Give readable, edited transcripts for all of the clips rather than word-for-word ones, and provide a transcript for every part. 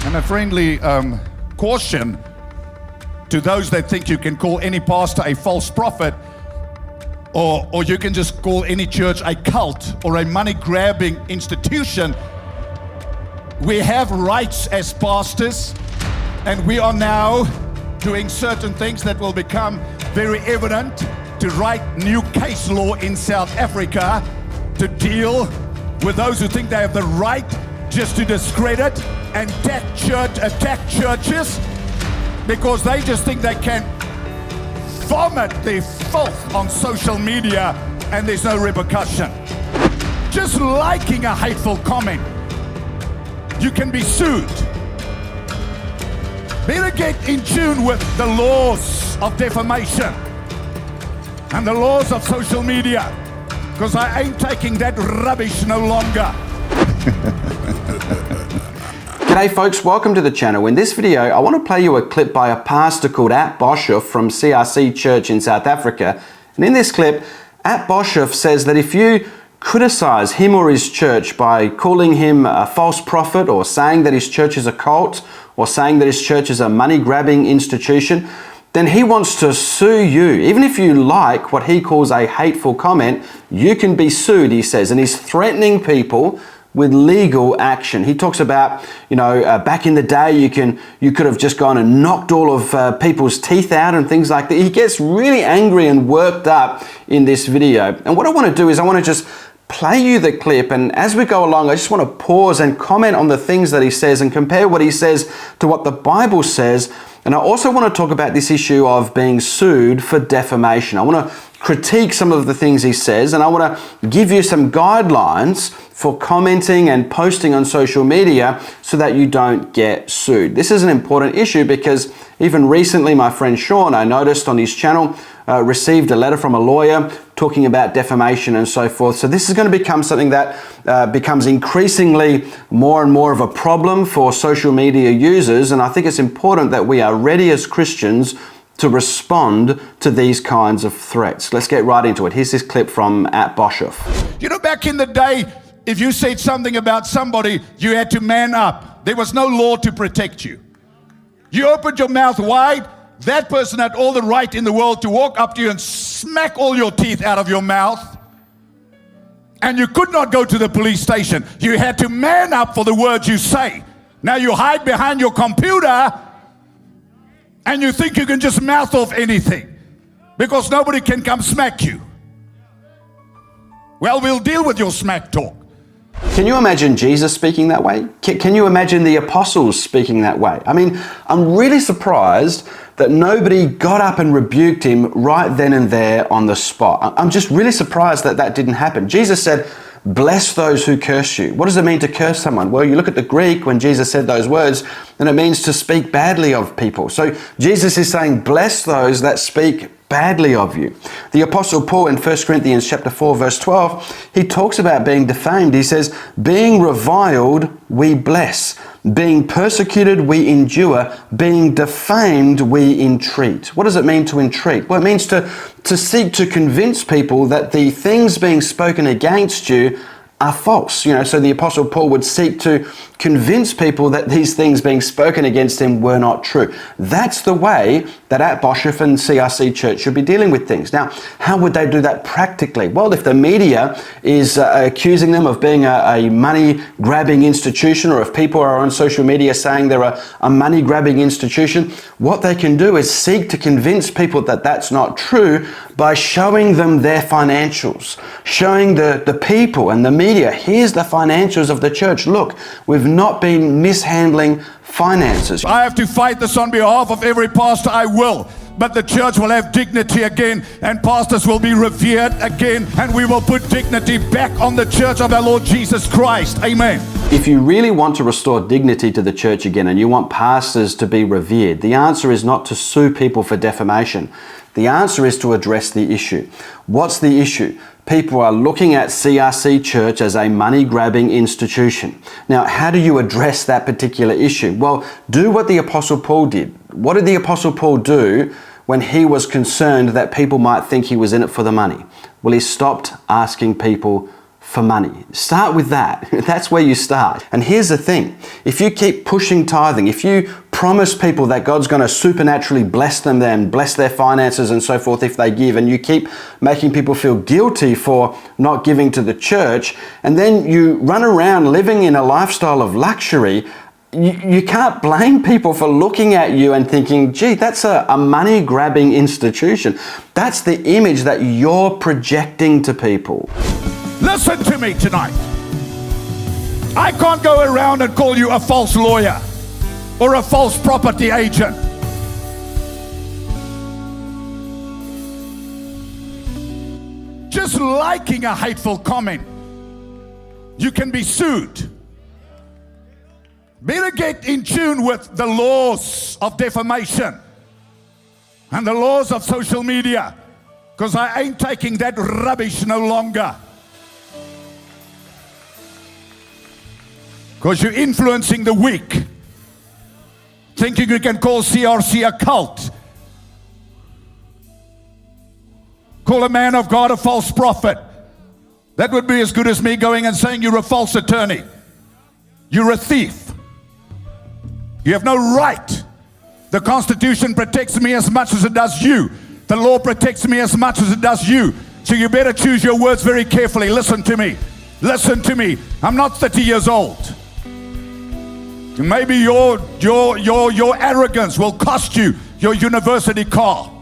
And a friendly caution to those that think you can call any pastor a false prophet, or you can just call any church a cult or a money-grabbing institution. We have rights as pastors, and we are now doing certain things that will become very evident to write new case law in South Africa to deal with those who think they have the right just to discredit and attack churches because they just think they can vomit their filth on social media and there's no repercussion. Just liking a hateful comment, you can be sued. Better get in tune with the laws of defamation and the laws of social media, because I ain't taking that rubbish no longer. G'day folks, welcome to the channel. In this video, I want to play you a clip by a pastor called Boshoff from CRC Church in South Africa. And in this clip, Boshoff says that if you criticize him or his church by calling him a false prophet, or saying that his church is a cult, or saying that his church is a money-grabbing institution, then he wants to sue you. Even if you like what he calls a hateful comment, you can be sued, he says. And he's threatening people with legal action. He talks about, back in the day, you could have just gone and knocked all of people's teeth out and things like that. He gets really angry and worked up in this video. And what I want to do is I want to just play you the clip, and as we go along, I just want to pause and comment on the things that he says and compare what he says to what the Bible says. And I also want to talk about this issue of being sued for defamation. I want to critique some of the things he says, and I want to give you some guidelines for commenting and posting on social media so that you don't get sued. This is an important issue because even recently my friend Sean, I noticed on his channel, received a letter from a lawyer talking about defamation and so forth. So this is going to become something that becomes increasingly more and more of a problem for social media users. And I think it's important that we are ready as Christians to respond to these kinds of threats. Let's get right into it. Here's this clip from Boshoff. You know, back in the day, if you said something about somebody, you had to man up. There was no law to protect you. You opened your mouth wide, that person had all the right in the world to walk up to you and smack all your teeth out of your mouth. And you could not go to the police station. You had to man up for the words you say. Now you hide behind your computer and you think you can just mouth off anything because nobody can come smack you. Well, we'll deal with your smack talk. Can you imagine Jesus speaking that way? Can you imagine the apostles speaking that way? I mean, I'm really surprised that nobody got up and rebuked him right then and there on the spot. I'm just really surprised that that didn't happen. Jesus said, "Bless those who curse you." What does it mean to curse someone? Well, you look at the Greek when Jesus said those words, and it means to speak badly of people. So Jesus is saying, bless those that speak badly of you. The Apostle Paul in 1 Corinthians chapter 4, verse 12, he talks about being defamed. He says, being reviled, we bless. Being persecuted, we endure. Being defamed, we entreat. What does it mean to entreat? Well, it means to seek to convince people that the things being spoken against you are false. So the Apostle Paul would seek to convince people that these things being spoken against him were not true. That's the way that Boshoff and CRC Church should be dealing with things. Now, how would they do that practically? Well, if the media is accusing them of being a money-grabbing institution, or if people are on social media saying they're a money-grabbing institution, what they can do is seek to convince people that that's not true by showing them their financials, showing the people and the media, here's the financials of the church. Look, we've not been mishandling finances. I have to fight this on behalf of every pastor, I will. But the church will have dignity again, and pastors will be revered again, and we will put dignity back on the church of our Lord Jesus Christ. Amen. If you really want to restore dignity to the church again, and you want pastors to be revered, the answer is not to sue people for defamation. The answer is to address the issue. What's the issue? People are looking at CRC Church as a money-grabbing institution. Now, how do you address that particular issue? Well, do what the Apostle Paul did. What did the Apostle Paul do when he was concerned that people might think he was in it for the money? Well, he stopped asking people for money. Start with that. That's where you start. And here's the thing. If you keep pushing tithing, if you promise people that God's going to supernaturally bless them and bless their finances and so forth if they give, and you keep making people feel guilty for not giving to the church, and then you run around living in a lifestyle of luxury, you can't blame people for looking at you and thinking, gee, that's a money-grabbing institution. That's the image that you're projecting to people. Listen to me tonight. I can't go around and call you a false lawyer or a false property agent. Just liking a hateful comment, you can be sued. Better get in tune with the laws of defamation and the laws of social media, because I ain't taking that rubbish no longer. Because you're influencing the weak, thinking you can call CRC a cult, call a man of God a false prophet. That would be as good as me going and saying you're a false attorney, you're a thief. You have no right. The Constitution protects me as much as it does you. The law protects me as much as it does you. So you better choose your words very carefully. Listen to me. Listen to me. I'm not 30 years old. Maybe your arrogance will cost you your university car.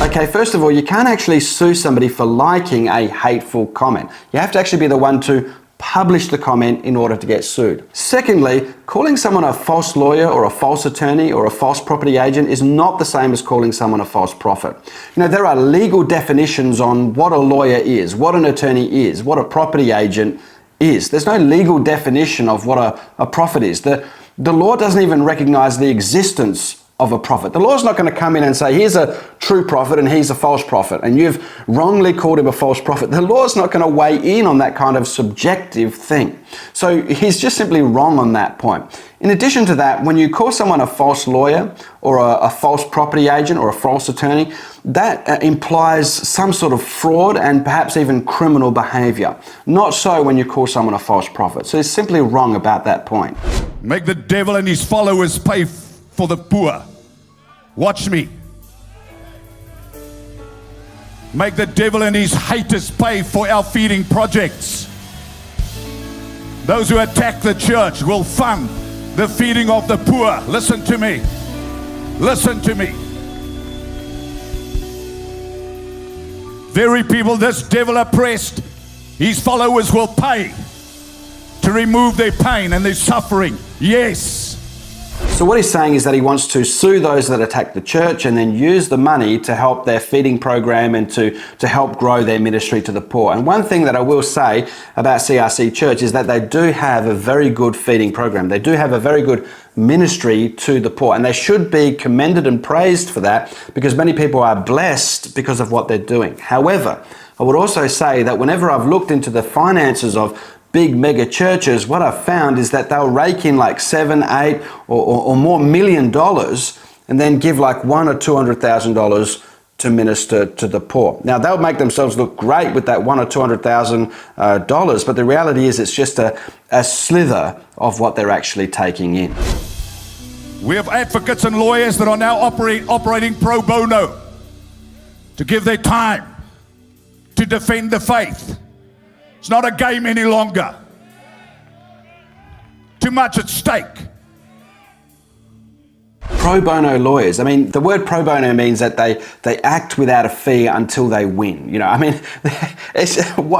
Okay, first of all, you can't actually sue somebody for liking a hateful comment. You have to actually be the one to publish the comment in order to get sued. Secondly, calling someone a false lawyer or a false attorney or a false property agent is not the same as calling someone a false prophet. You know, there are legal definitions on what a lawyer is, what an attorney is, what a property agent is. There's no legal definition of what a prophet is. The law doesn't even recognize the existence of a prophet. The law's not going to come in and say, here's a true prophet and he's a false prophet, and you've wrongly called him a false prophet. The law's not going to weigh in on that kind of subjective thing. So he's just simply wrong on that point. In addition to that, when you call someone a false lawyer or a false property agent or a false attorney, that implies some sort of fraud and perhaps even criminal behavior. Not so when you call someone a false prophet. So he's simply wrong about that point. Make the devil and his followers pay for the poor. Watch me. Make the devil and his haters pay for our feeding projects. Those who attack the church will fund the feeding of the poor. Listen to me. Listen to me. Very people this devil oppressed, his followers will pay to remove their pain and their suffering. Yes. So what he's saying is that he wants to sue those that attack the church and then use the money to help their feeding program and to help grow their ministry to the poor. And one thing that I will say about CRC Church is that they do have a very good feeding program. They do have a very good ministry to the poor, and they should be commended and praised for that, because many people are blessed because of what they're doing. However, I would also say that whenever I've looked into the finances of big mega churches, what I've found is that they'll rake in like $7, $8 or more $1 million and then give like $100,000 or $200,000 to minister to the poor. Now they'll make themselves look great with that $100,000 or $200,000, but the reality is it's just a slither of what they're actually taking in. We have advocates and lawyers that are now operating pro bono to give their time to defend the faith. It's not a game any longer. Too much at stake. Pro bono lawyers. I mean, the word pro bono means that they act without a fee until they win. You know, I mean,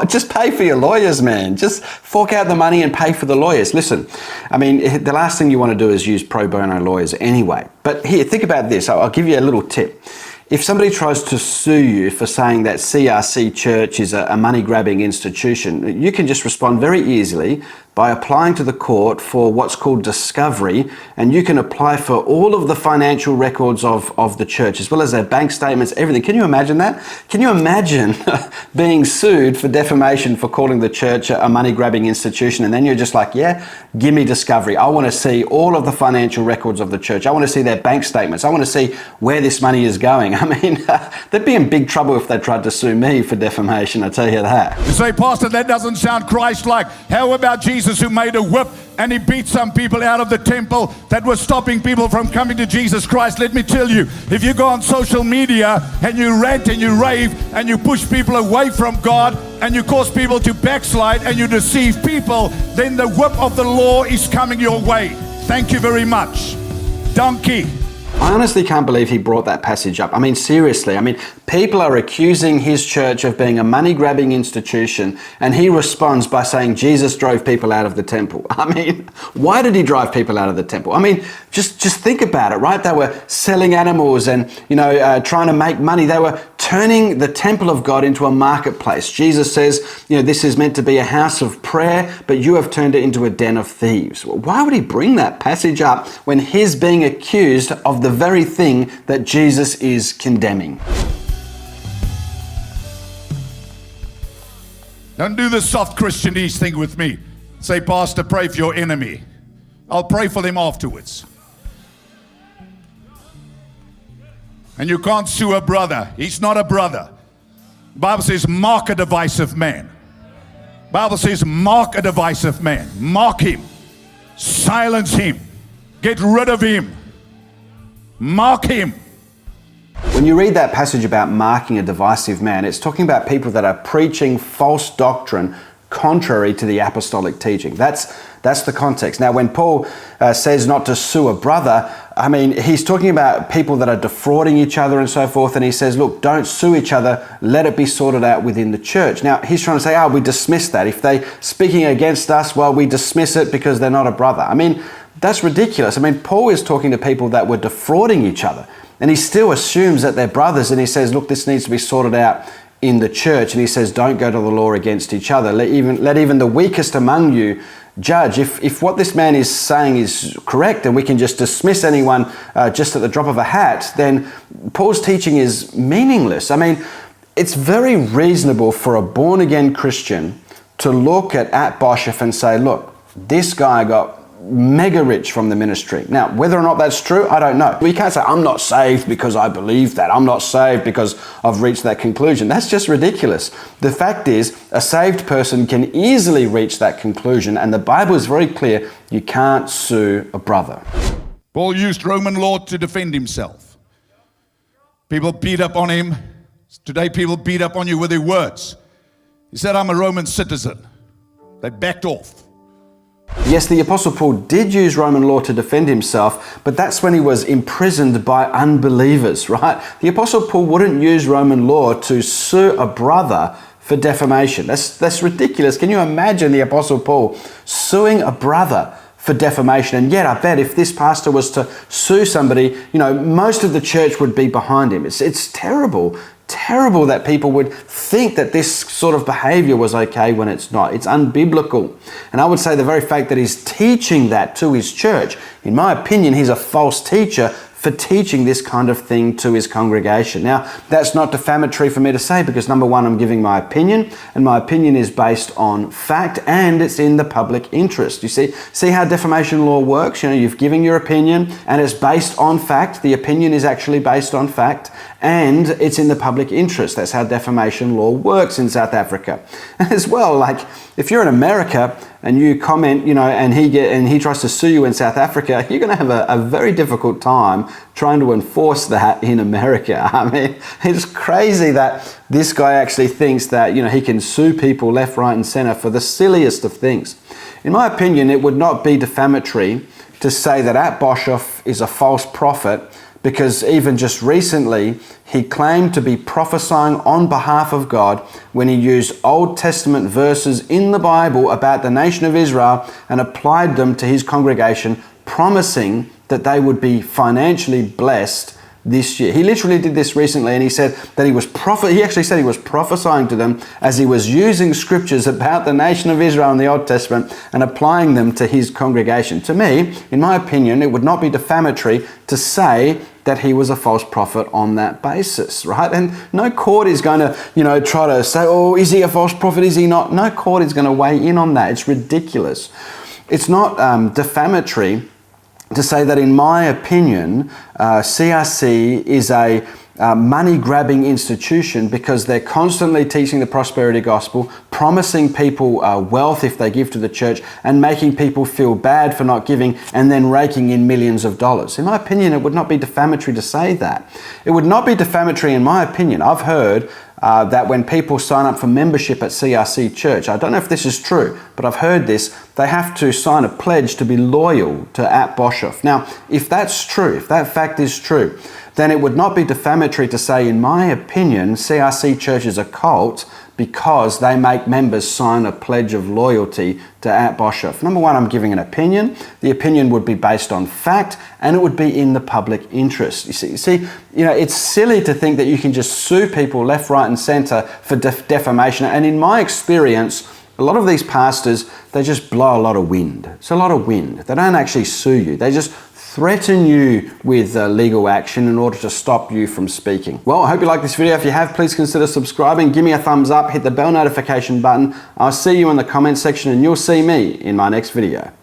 just pay for your lawyers, man. Just fork out the money and pay for the lawyers. Listen, I mean, the last thing you want to do is use pro bono lawyers anyway. But here, think about this. I'll give you a little tip. If somebody tries to sue you for saying that CRC Church is a money-grabbing institution, you can just respond very easily by applying to the court for what's called discovery, and you can apply for all of the financial records of the church, as well as their bank statements, everything. Can you imagine that? Can you imagine being sued for defamation for calling the church a money-grabbing institution, and then you're just like, yeah, give me discovery. I want to see all of the financial records of the church. I want to see their bank statements. I want to see where this money is going. I mean, they'd be in big trouble if they tried to sue me for defamation, I tell you that. You say, Pastor, that doesn't sound Christ-like. How about Jesus, who made a whip and he beat some people out of the temple that were stopping people from coming to Jesus Christ? Let me tell you, if you go on social media and you rant and you rave and you push people away from God and you cause people to backslide and you deceive people, then the whip of the law is coming your way. Thank you very much. Donkey. I honestly can't believe he brought that passage up. I mean, seriously, people are accusing his church of being a money-grabbing institution, and he responds by saying Jesus drove people out of the temple. Why did he drive people out of the temple? Just think about it, right? They were selling animals and, trying to make money. They were turning the temple of God into a marketplace. Jesus says, this is meant to be a house of prayer, but you have turned it into a den of thieves. Why would he bring that passage up when he's being accused of the very thing that Jesus is condemning? Don't do the soft Christianese thing with me. Say, Pastor, pray for your enemy. I'll pray for them afterwards. And you can't sue a brother. He's not a brother. The Bible says, mark a divisive man. The Bible says, mark a divisive man. Mark him. Silence him. Get rid of him. Mark him. When you read that passage about marking a divisive man, it's talking about people that are preaching false doctrine contrary to the apostolic teaching. That's the context. Now, when Paul says not to sue a brother, he's talking about people that are defrauding each other and so forth, and he says, look, don't sue each other, let it be sorted out within the church. Now, he's trying to say, we dismiss that. If they're speaking against us, well, we dismiss it because they're not a brother. That's ridiculous. Paul is talking to people that were defrauding each other, and he still assumes that they're brothers, and he says, look, this needs to be sorted out in the church, and he says, don't go to the law against each other. Let even the weakest among you judge. If what this man is saying is correct and we can just dismiss anyone just at the drop of a hat, then Paul's teaching is meaningless. It's very reasonable for a born-again Christian to look at Boshoff and say, look, this guy got mega rich from the ministry. Now, whether or not that's true, I don't know. We can't say, I'm not saved because I believe that. I'm not saved because I've reached that conclusion. That's just ridiculous. The fact is, a saved person can easily reach that conclusion, and the Bible is very clear, you can't sue a brother. Paul used Roman law to defend himself. People beat up on him. Today, people beat up on you with their words. He said, I'm a Roman citizen. They backed off. Yes, the Apostle Paul did use Roman law to defend himself, but that's when he was imprisoned by unbelievers, right? The Apostle Paul wouldn't use Roman law to sue a brother for defamation. That's ridiculous. Can you imagine the Apostle Paul suing a brother for defamation? And yet, I bet if this pastor was to sue somebody, most of the church would be behind him. It's terrible. Terrible that people would think that this sort of behavior was okay when it's not. It's unbiblical. And I would say the very fact that he's teaching that to his church, in my opinion, he's a false teacher for teaching this kind of thing to his congregation. Now, that's not defamatory for me to say because, number one, I'm giving my opinion, and my opinion is based on fact, and it's in the public interest. You see how defamation law works? You've given your opinion, and it's based on fact. The opinion is actually based on fact, and it's in the public interest. That's how defamation law works in South Africa. As well, if you're in America and you comment, and he tries to sue you in South Africa, you're going to have a very difficult time trying to enforce that in America. It's crazy that this guy actually thinks that, he can sue people left, right, and center for the silliest of things. In my opinion, it would not be defamatory to say that Boshoff is a false prophet, because even just recently, he claimed to be prophesying on behalf of God when he used Old Testament verses in the Bible about the nation of Israel and applied them to his congregation, promising that they would be financially blessed this year. He literally did this recently, and he said that he actually said he was prophesying to them as he was using scriptures about the nation of Israel in the Old Testament and applying them to his congregation. To me, in my opinion, it would not be defamatory to say that he was a false prophet on that basis, right? And no court is going to, try to say, oh, is he a false prophet? Is he not? No court is going to weigh in on that. It's ridiculous. It's not defamatory to say that, in my opinion, CRC is a money-grabbing institution because they're constantly teaching the prosperity gospel, promising people wealth if they give to the church, and making people feel bad for not giving, and then raking in millions of dollars. In my opinion, it would not be defamatory to say that. It would not be defamatory, in my opinion. I've heard that when people sign up for membership at CRC Church, I don't know if this is true, but I've heard this, they have to sign a pledge to be loyal to Boshoff. Now, if that's true, if that fact is true, then it would not be defamatory to say, in my opinion, CRC Church is a cult because they make members sign a pledge of loyalty to Boshoff. Number one, I'm giving an opinion. The opinion would be based on fact, and it would be in the public interest. You see, it's silly to think that you can just sue people left, right, and center for defamation. And in my experience, a lot of these pastors, they just blow a lot of wind. It's a lot of wind. They don't actually sue you. They just threaten you with legal action in order to stop you from speaking. Well, I hope you like this video. If you have, please consider subscribing. Give me a thumbs up, hit the bell notification button. I'll see you in the comments section, and you'll see me in my next video.